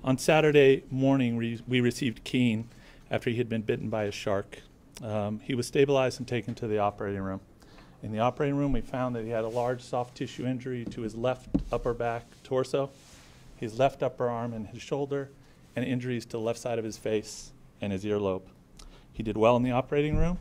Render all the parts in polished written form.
On Saturday morning, we received Keen after he had been bitten by a shark. He was stabilized and taken to the operating room. In the operating room, we found that he had a large soft tissue injury to his left upper back torso, his left upper arm and his shoulder, and injuries to the left side of his face and his earlobe. He did well in the operating room.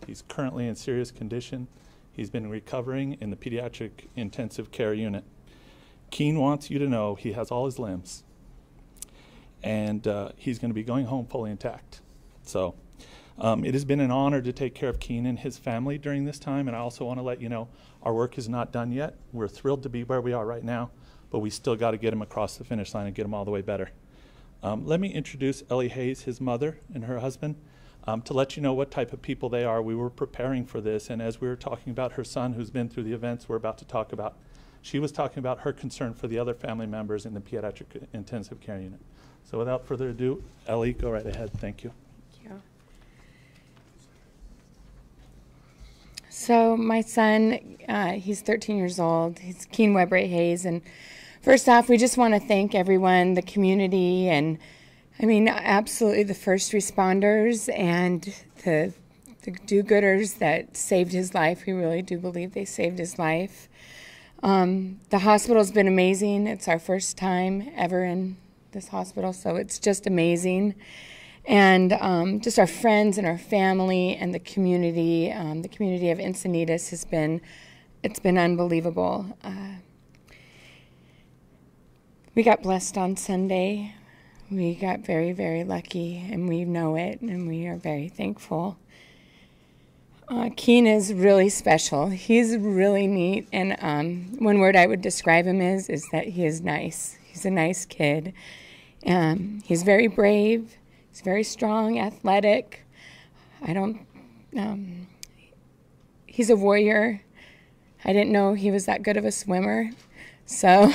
He's currently in serious condition. He's been recovering in the pediatric intensive care unit. Keen wants you to know he has all his limbs, and he's going to be going home fully intact. So it has been an honor to take care of Keen and his family during this time, and I also want to let you know our work is not done yet. We're thrilled to be where we are right now, but we still got to get him across the finish line and get him all the way better. Let me introduce Ellie Hayes, his mother, and her husband. To let you know what type of people they are, we were preparing for this, and as we were talking about her son who's been through the events we're about to talk about, she was talking about her concern for the other family members in the pediatric intensive care unit. So without further ado, Ellie, go right ahead. Thank you. Thank you. So my son, he's 13 years old. He's Keen Webright Hayes, and first off, we just want to thank everyone, the community, and I mean, absolutely the first responders and the do-gooders that saved his life. We really do believe they saved his life. The hospital's been amazing. It's our first time ever in this hospital, so it's just amazing. And just our friends and our family and the community of Encinitas has been, it's been unbelievable. We got blessed on Sunday. We got very, very lucky, and we know it, and we are very thankful. Keen is really special. He's really neat, and one word I would describe him is that he is nice. He's a nice kid. He's very brave. He's very strong, athletic. He's a warrior. I didn't know he was that good of a swimmer, so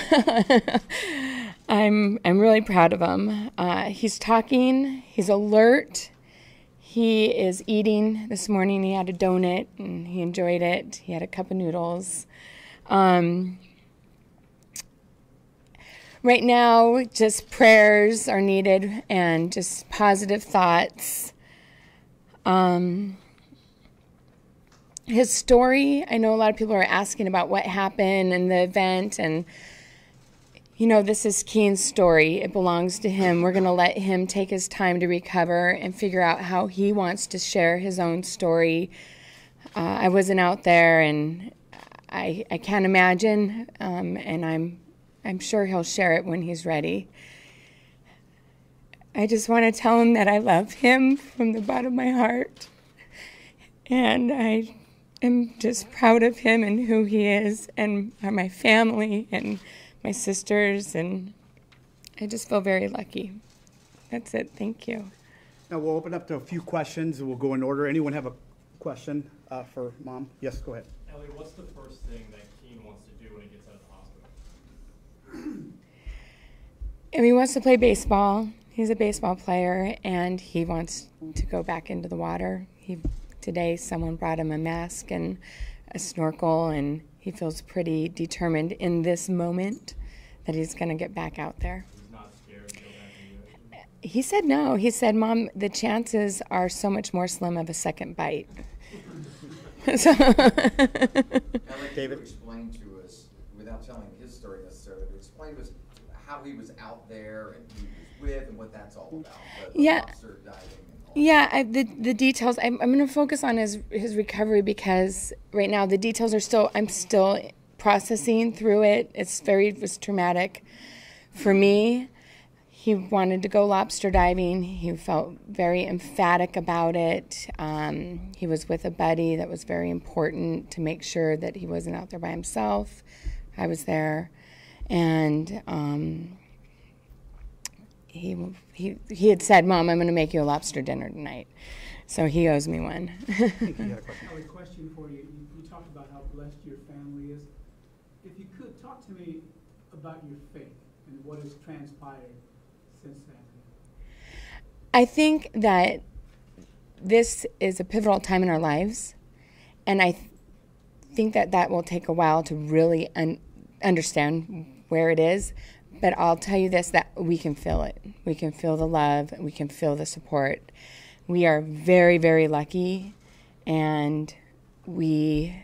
I'm really proud of him. He's talking. He's alert. He is eating. This morning he had a donut and he enjoyed it. He had a cup of noodles. Right now, just prayers are needed and just positive thoughts. His story, I know a lot of people are asking about what happened in the event, and you know, this is Keen's story. It belongs to him. We're going to let him take his time to recover and figure out how he wants to share his own story. I wasn't out there, and I can't imagine, and I'm sure he'll share it when he's ready. I just want to tell him that I love him from the bottom of my heart, and I am just proud of him and who he is, and my family, and my sisters, and I just feel very lucky. That's it. Thank you. Now we'll open up to a few questions, and we'll go in order. Anyone have a question for Mom? Yes, go ahead. Ellie, what's the first thing that Keen wants to do when he gets out of the hospital? And he wants to play baseball. He's a baseball player, and he wants to go back into the water. Today someone brought him a mask and a snorkel, and he feels pretty determined in this moment that he's going to get back out there. He's not scared to go back into it? He said no. He said, Mom, the chances are so much more slim of a second bite. So I'd like David to explain to us, without telling his story necessarily, but explain to us how he was out there and who he was with and what that's all about. The lobster diving. Yeah, the details, I'm going to focus on his recovery because right now the details are I'm still processing through it. It was traumatic for me. He wanted to go lobster diving. He felt very emphatic about it. He was with a buddy that was very important to make sure that he wasn't out there by himself. I was there. And he had said, Mom, I'm going to make you a lobster dinner tonight. So he owes me one. I have a question for you. You talked about how blessed your family is. If you could, talk to me about your faith and what has transpired since then. I think that this is a pivotal time in our lives, and I think that will take a while to really understand where it is. But I'll tell you this, that we can feel it. We can feel the love. We can feel the support. We are very, very lucky, and we're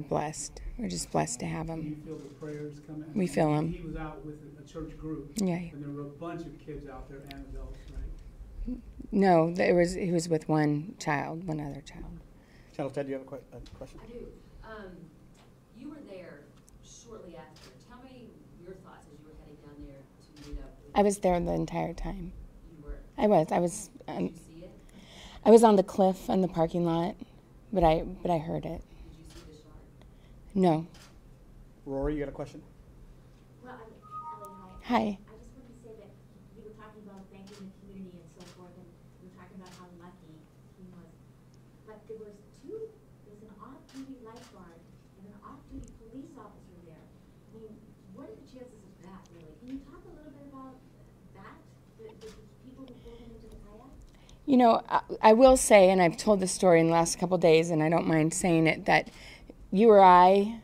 blessed. We're just blessed to have You him. feel the prayers coming? We feel 'em. He was out with a church group. Yeah. And there were a bunch of kids out there and adults, right? No, he was with one other child. Channel 10, do you have a question? I do. You were there shortly after. Tell me your thoughts as you were heading down there to meet up with. I was there the entire time. You were. I was. Did you see it? I was on the cliff in the parking lot, but I heard it. Did you see the shark? No. Rory, you got a question? Well, Ellie, Hi. I just wanted to say that you were talking about thanking the community and so forth, and you were talking about how lucky he was. But there was an off-duty lifeguard and an off-duty police officer there. I mean, what are the chances of that, really? Can you talk a little bit about that? The people who pulled him into the kayak? You know, I will say, and I've told this story in the last couple of days, and I don't mind saying it, that you or I,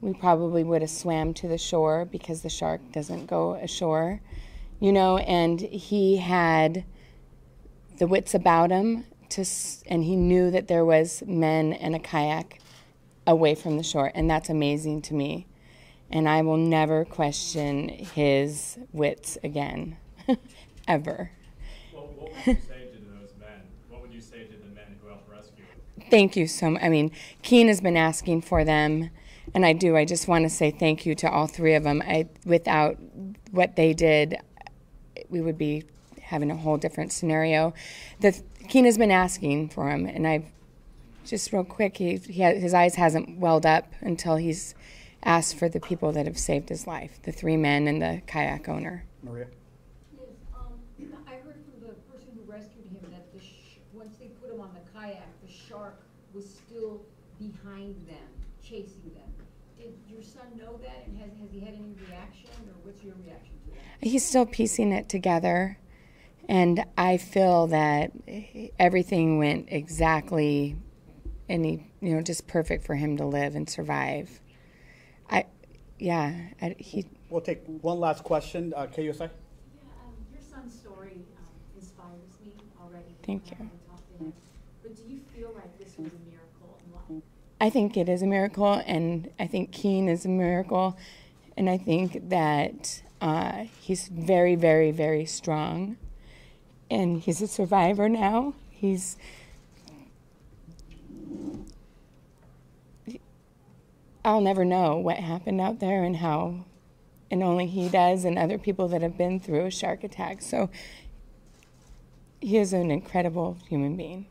we probably would have swam to the shore because the shark doesn't go ashore, you know, and he had the wits about him, and he knew that there was men and a kayak away from the shore, and that's amazing to me. And I will never question his wits again, ever. Well, what would you say to those men? What would you say to the men who helped rescue him? Thank you so much. I mean, Keen has been asking for them, and I just want to say thank you to all three of them. Without what they did, we would be having a whole different scenario. Keen has been asking for him, and I've just real quick, his eyes hasn't welled up until he's asked for the people that have saved his life, the three men and the kayak owner. Maria? Yes, I heard from the person who rescued him that once they put him on the kayak, the shark was still behind them, chasing them. Did your son know that, and has he had any reaction, or what's your reaction to that? He's still piecing it together, and I feel that everything went exactly, just perfect for him to live and survive. We'll take one last question. KUSI? Yeah, your son's story inspires me already. Thank you. But do you feel like this was a miracle? And I think it is a miracle, and I think Keen is a miracle, and I think that he's very, very, very strong, and he's a survivor now. I'll never know what happened out there and how, and only he does, and other people that have been through a shark attack. So he is an incredible human being.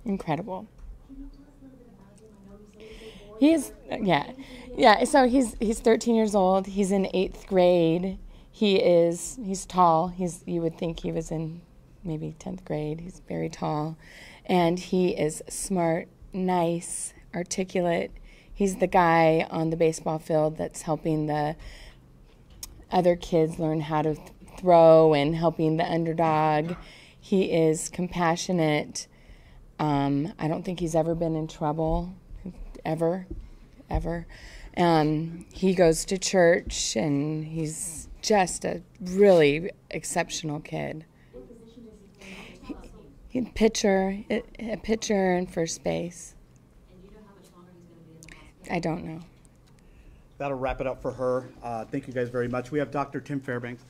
Incredible. can you tell us a little bit about him? I know you said he was a boy. Yeah. So he's 13 years old. He's in 8th grade. He's tall. You would think he was in maybe 10th grade. He's very tall, and he is smart, nice, articulate. He's the guy on the baseball field that's helping the other kids learn how to throw and helping the underdog. He is compassionate. I don't think he's ever been in trouble, ever. He goes to church, and he's just a really exceptional kid. What position does he play? He's a pitcher and first base. And you know how much longer he's going to be in the hospital? I don't know. That'll wrap it up for her. Thank you guys very much. We have Dr. Tim Fairbanks.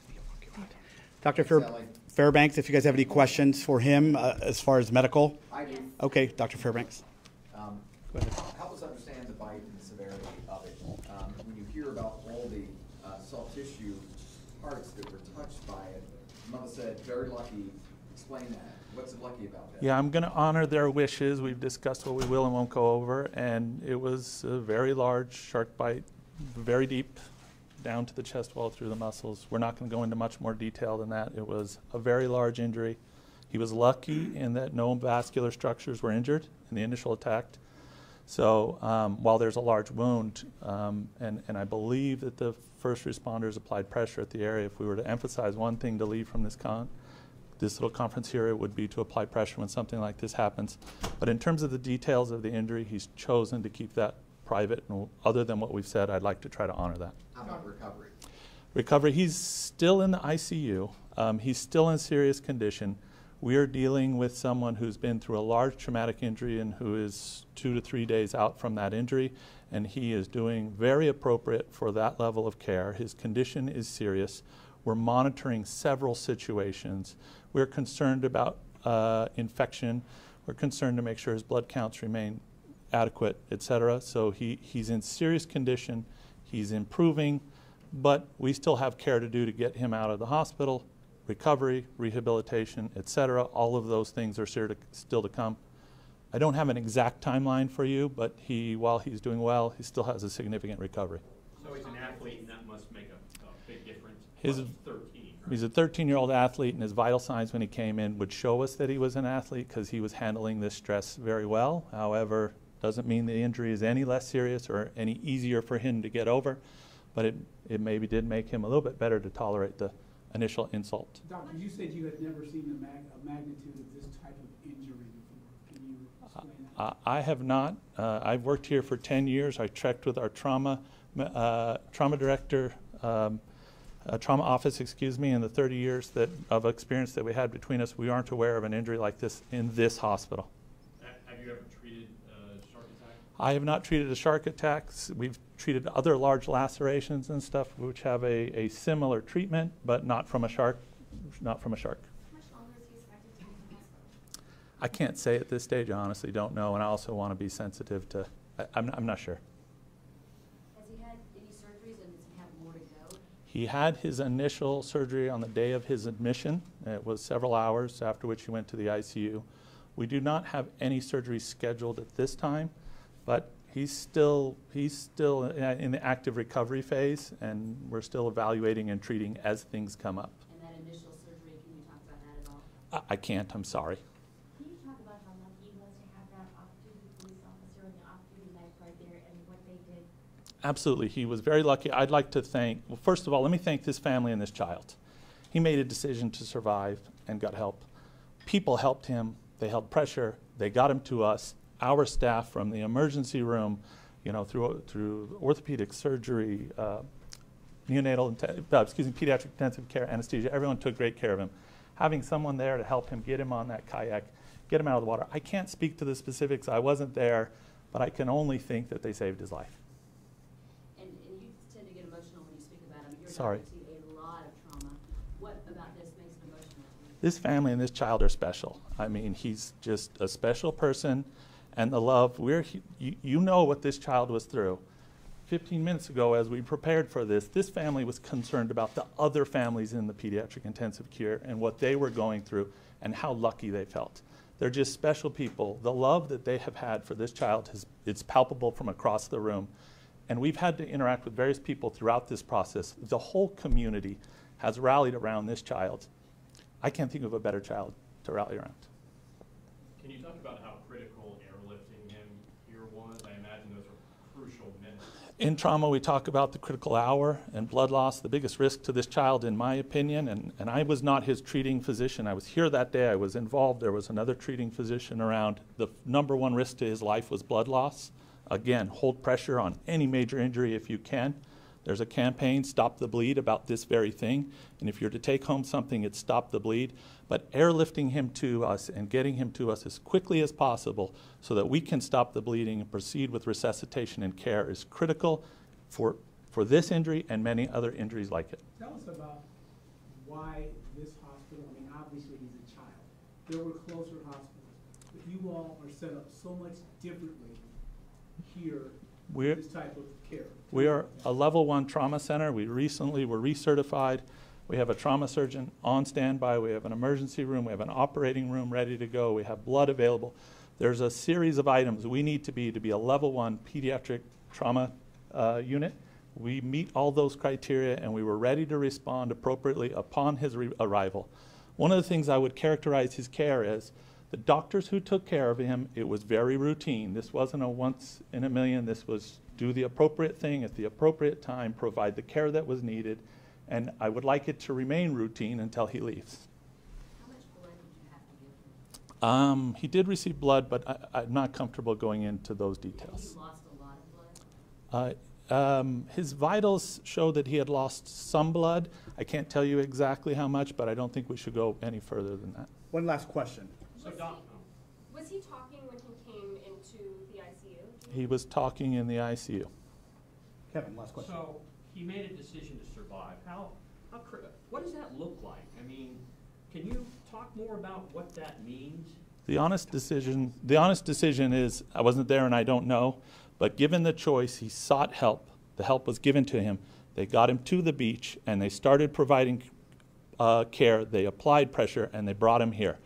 Dr. Sally. Fairbanks, if you guys have any questions for him as far as medical. I do. Okay, Dr. Fairbanks. Go ahead. Help us understand the bite and the severity of it. When you hear about all the soft tissue parts that were touched by it, Mother said, very lucky. Explain that. What's it lucky about that? Yeah, I'm going to honor their wishes. We've discussed what we will and won't go over, and it was a very large shark bite, very deep, down to the chest wall through the muscles. We're not going to go into much more detail than that. It was a very large injury. He was lucky in that no vascular structures were injured in the initial attack. So while there's a large wound, and I believe that the first responders applied pressure at the area, if we were to emphasize one thing to leave from this little conference here, it would be to apply pressure when something like this happens. But in terms of the details of the injury, he's chosen to keep that private. And other than what we've said, I'd like to try to honor that. How about recovery? Recovery, he's still in the ICU. He's still in serious condition. We are dealing with someone who's been through a large traumatic injury and who is 2 to 3 days out from that injury, and he is doing very appropriate for that level of care. His condition is serious. We're monitoring several situations. We're concerned about infection. We're concerned to make sure his blood counts remain adequate, et cetera. So he's in serious condition. He's improving, but we still have care to do to get him out of the hospital, recovery, rehabilitation, et cetera. All of those things are still to come. I don't have an exact timeline for you, but while he's doing well, he still has a significant recovery. So he's an athlete, and that must make a big difference. He's 13. Right? He's a 13-year-old athlete, and his vital signs when he came in would show us that he was an athlete because he was handling this stress very well. However, doesn't mean the injury is any less serious or any easier for him to get over, but it maybe did make him a little bit better to tolerate the initial insult. Doctor, you said you had never seen a magnitude of this type of injury before. Can you explain that? I have not. I've worked here for 10 years. I trekked with our trauma director, trauma office, in the 30 years of experience that we had between us. We aren't aware of an injury like this in this hospital. Have you ever treated shark attack? I have not treated a shark attack. We've treated other large lacerations and stuff which have a similar treatment, but not from a shark. Not from a shark. How much longer is he expected to be in the hospital? I can't say at this stage. I honestly don't know, and I also want to be sensitive to. I'm not sure. Has he had any surgeries and does he have more to go? He had his initial surgery on the day of his admission. It was several hours, after which he went to the ICU. We do not have any surgery scheduled at this time, but he's still in the active recovery phase, and we're still evaluating and treating as things come up. And that initial surgery, can you talk about that at all? I can't, I'm sorry. Can you talk about how lucky he was to have that off-duty police officer and the off-duty lifeguard there and what they did? Absolutely, he was very lucky. I'd like to thank, well, first of all, let me thank this family and this child. He made a decision to survive and got help. People helped him, they held pressure, they got him to us. Our staff from the emergency room, through orthopedic surgery, pediatric intensive care, anesthesia, everyone took great care of him. Having someone there to help him, get him on that kayak, get him out of the water. I can't speak to the specifics, I wasn't there, but I can only think that they saved his life. And you tend to get emotional when you speak about him. You're Sorry. going to a lot of trauma. What about this makes it emotional to you? This family and this child are special. I mean, he's just a special person, and the love, you know what this child was through. 15 minutes ago, as we prepared for this family was concerned about the other families in the pediatric intensive care and what they were going through and how lucky they felt. They're just special people. The love that they have had for this child, it's palpable from across the room. And we've had to interact with various people throughout this process. The whole community has rallied around this child. I can't think of a better child to rally around. Can you talk about how critical airlifting him here was? I imagine those are crucial minutes. In trauma, we talk about the critical hour and blood loss, the biggest risk to this child, in my opinion, and I was not his treating physician. I was here that day. I was involved. There was another treating physician around. The number one risk to his life was blood loss. Again, hold pressure on any major injury if you can. There's a campaign, Stop the Bleed, about this very thing. And if you're to take home something, it's Stop the Bleed. But airlifting him to us and getting him to us as quickly as possible so that we can stop the bleeding and proceed with resuscitation and care is critical for this injury and many other injuries like it. Tell us about why this hospital, I mean, obviously he's a child. There were closer hospitals, but you all are set up so much differently here with this type of care. We are a level 1 trauma center. We recently were recertified. We have a trauma surgeon on standby. We have an emergency room. We have an operating room ready to go. We have blood available. There's a series of items we need to be a level 1 pediatric trauma unit. We meet all those criteria, and we were ready to respond appropriately upon his arrival. One of the things I would characterize his care as, the doctors who took care of him, it was very routine. This wasn't a once in a million. This was do the appropriate thing at the appropriate time, provide the care that was needed, and I would like it to remain routine until he leaves. How much blood did you have to give him? He did receive blood, but I'm not comfortable going into those details. Have you lost a lot of blood? His vitals show that he had lost some blood. I can't tell you exactly how much, but I don't think we should go any further than that. One last question. Was he talking when he came into the ICU? He was talking in the ICU. Kevin, last question. So he made a decision to survive. What does that look like? I mean, can you talk more about what that means? The honest decision is, I wasn't there and I don't know, but given the choice, he sought help. The help was given to him. They got him to the beach and they started providing care. They applied pressure and they brought him here.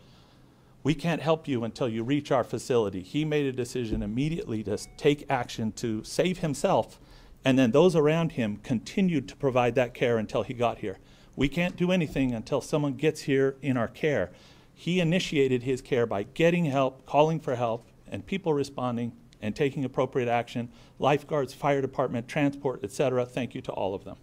We can't help you until you reach our facility. He made a decision immediately to take action to save himself, and then those around him continued to provide that care until he got here. We can't do anything until someone gets here in our care. He initiated his care by getting help, calling for help, and people responding and taking appropriate action. Lifeguards, fire department, transport, etc. Thank you to all of them.